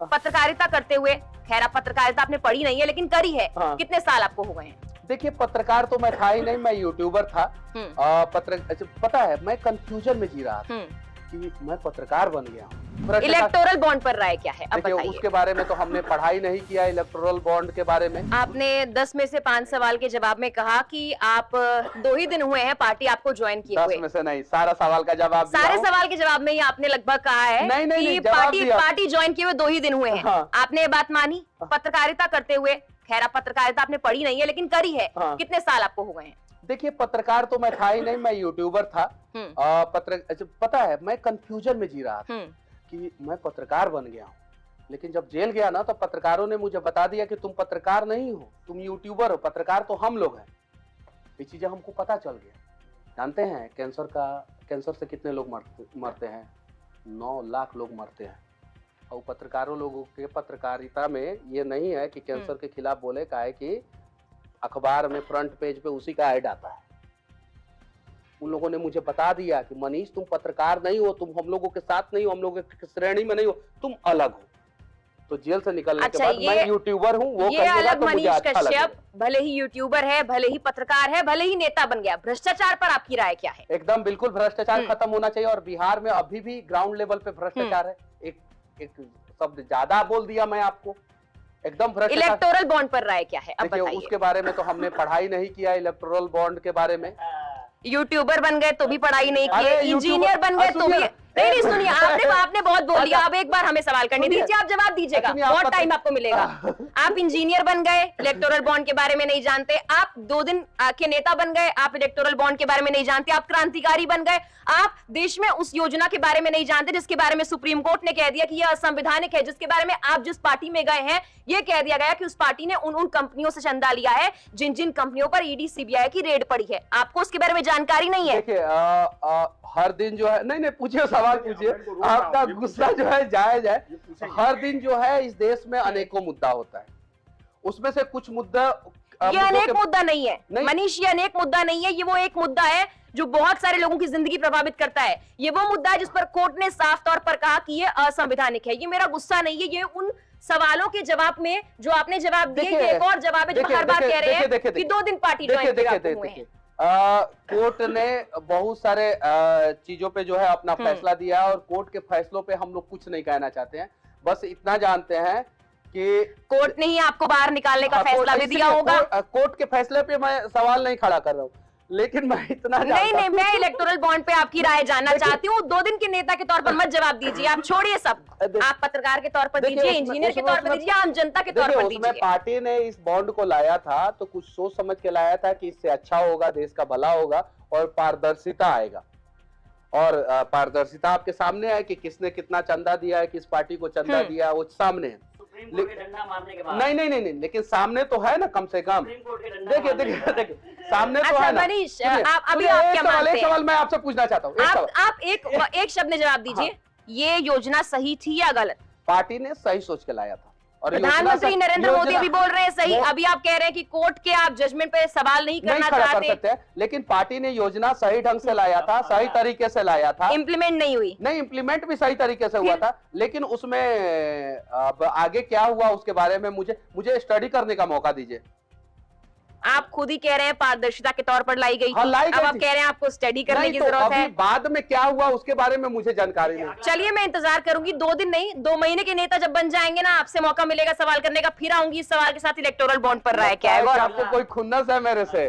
पत्रकारिता करते हुए, खैर आप पत्रकारिता आपने पढ़ी नहीं है लेकिन करी है, कितने साल आपको हो गए हैं? देखिए, पत्रकार तो मैं था ही नहीं, मैं यूट्यूबर था। पता है, मैं कंफ्यूजन में जी रहा था कि मैं पत्रकार बन गया हूँ। इलेक्टोरल बॉन्ड पर राय क्या है, अब बताइए। उसके बारे में तो हमने पढ़ाई नहीं किया, इलेक्टोरल बॉन्ड के बारे में। आपने 10 में से 5 सवाल के जवाब में कहा कि आप 2 ही दिन हुए हैं पार्टी आपको ज्वाइन किए हुए। 10 में से नहीं, सारा सवाल का जवाब सारे सवाल के जवाब में ही आपने लगभग कहा है कि पार्टी ज्वाइन किए हुए 2 ही दिन हुए हैं। आपने ये बात मानी? पत्रकारिता करते हुए, खैर आप पत्रकारिता आपने पढ़ी नहीं है लेकिन करी है, कितने साल आपको हो गए हैं? देखिए, पत्रकार तो मैं था ही नहीं, मैं यूट्यूबर था। पता है, मैं कंफ्यूजन में जी रहा था कि मैं पत्रकार बन गया हूँ, लेकिन जब जेल गया ना तो पत्रकारों ने मुझे बता दिया कि तुम पत्रकार नहीं हो, तुम यूट्यूबर हो, पत्रकार तो हम लोग हैं। ये चीजें हमको पता चल गया। जानते हैं कैंसर से कितने लोग मरते हैं? 9 लाख लोग मरते हैं। और पत्रकारों लोगों के पत्रकारिता में ये नहीं है कि कैंसर के खिलाफ बोले, का है कि अखबार में फ्रंट पेज पे उसी का ऐड आता है। उन लोगों ने मुझे बता दिया कि मनीष तुम पत्रकार नहीं हो, तुम हम लोगों के साथ नहीं हो, हम लोगों की श्रेणी में नहीं हो, तुम अलग हो। तो जेल से निकलने के बाद मैं यूट्यूबर हूँ, वो कहिएगा तो मुझे अच्छा लगेगा। भले ही यूट्यूबर है, भले ही पत्रकार है, भले ही नेता बन गया, भ्रष्टाचार पर आपकी राय क्या है? एकदम बिल्कुल, भ्रष्टाचार खत्म होना चाहिए। और बिहार में अभी भी ग्राउंड लेवल पे भ्रष्टाचार है। एक शब्द ज्यादा बोल दिया मैं आपको, एकदम भ्रष्टाचार। इलेक्टोरल बॉन्ड पर राय क्या है, अब बताइए। उसके बारे में तो हमने पढ़ाई नहीं किया, इलेक्टोरल बॉन्ड के बारे में। यूट्यूबर बन गए तो भी पढ़ाई नहीं की, इंजीनियर बन गए तो भी नहीं। सुनिए, आपने बहुत बोल दिया, अब एक बार हमें सवाल करने दीजिए, आप जवाब दीजिएगा, बहुत टाइम आपको मिलेगा। आप इंजीनियर बन गए, इलेक्टोरल बॉन्ड के बारे में नहीं जानते। आप 2 दिन के नेता बन गए, आप इलेक्टोरल बॉन्ड के बारे में नहीं जानते। आप क्रांतिकारी बन गए, आप देश में उस योजना के बारे में नहीं जानते जिसके बारे में सुप्रीम कोर्ट ने कह दिया कि यह असंवैधानिक है, जिसके बारे में आप जिस पार्टी में गए हैं ये कह दिया गया कि उस पार्टी ने उन कंपनियों से चंदा लिया है जिन कंपनियों पर ईडी सीबीआई की रेड पड़ी है। आपको उसके बारे में जानकारी नहीं है? देखिए, हर दिन जो है, नहीं पूछिए, सवाल पूछिए, आपका गुस्सा जो है जायज है। हर दिन जो है इस देश में अनेकों मुद्दा होता है, उसमें से कुछ मुद्दा, ये अनेक मुद्दा नहीं है मनीष, ये अनेक मुद्दा नहीं है, ये वो एक मुद्दा है जो बहुत सारे लोगों की जिंदगी प्रभावित करता है। ये वो मुद्दा है जिस पर कोर्ट ने साफ तौर पर कहा कि ये असंवैधानिक है। ये मेरा गुस्सा नहीं है, ये उन सवालों के जवाब में जो आपने जवाब दिए, एक और जवाब है जो हर बार कह रहे हैं कि 2 दिन पार्टी ज्वाइन हुए हैं। कोर्ट ने बहुत सारे चीजों पे जो है अपना फैसला दिया, और कोर्ट के फैसलों पे हम लोग कुछ नहीं कहना चाहते हैं। बस इतना जानते हैं कि कोर्ट ने ही आपको बाहर निकालने का फैसला भी दिया होगा। कोर्ट के फैसले पे मैं सवाल नहीं खड़ा कर रहा हूँ, लेकिन मैं इतना नहीं, मैं इलेक्टोरल बॉन्ड पे आपकी राय जानना चाहती हूँ। 2 दिन के नेता के तौर पर मत जवाब दीजिए, आप छोड़िए सब। आप पत्रकार के तौर पर दीजिए, इंजीनियर के तौर पर दीजिए, आम जनता के तौर पर दीजिए। पार्टी ने इस बॉन्ड को लाया था तो कुछ सोच समझ के लाया था कि इससे अच्छा होगा, देश का भला होगा और पारदर्शिता आएगा। और पारदर्शिता आपके सामने है कि किसने कितना चंदा दिया है, किस पार्टी को चंदा दिया, वो सामने है। नहीं, लेकिन सामने तो है ना, कम से कम। देखिए, सामने तो है ना। मनीष, अभी आप क्या मानते हैं? एक सवाल मैं आपसे पूछना चाहता हूँ। आप एक शब्द में जवाब दीजिए, ये योजना सही थी या गलत? पार्टी ने सही सोच के लाया था। और प्रधानमंत्री नरेंद्र मोदी अभी बोल रहे हैं सही। अभी आप कह रहे हैं कि कोर्ट के आप जजमेंट पे सवाल नहीं करना चाहते, लेकिन पार्टी ने योजना सही ढंग से लाया था, सही तरीके से लाया था। इम्प्लीमेंट नहीं हुई? नहीं, इम्प्लीमेंट भी सही तरीके से हुआ था, लेकिन उसमें अब आगे क्या हुआ उसके बारे में मुझे स्टडी करने का मौका दीजिए। आप खुद ही कह रहे हैं पारदर्शिता के तौर पर लाई गई थी। अब आप कह रहे हैं आपको स्टडी करने की जरूरत है। बाद में क्या हुआ उसके बारे में मुझे जानकारी नहीं। चलिए, मैं इंतजार करूंगी। 2 दिन नहीं, 2 महीने के नेता जब बन जाएंगे ना, आपसे मौका मिलेगा सवाल करने का, फिर आऊंगी इस सवाल के साथ, इलेक्टोरल बॉन्ड पर राय क्या है। आपको कोई खुन्नस है मेरे से?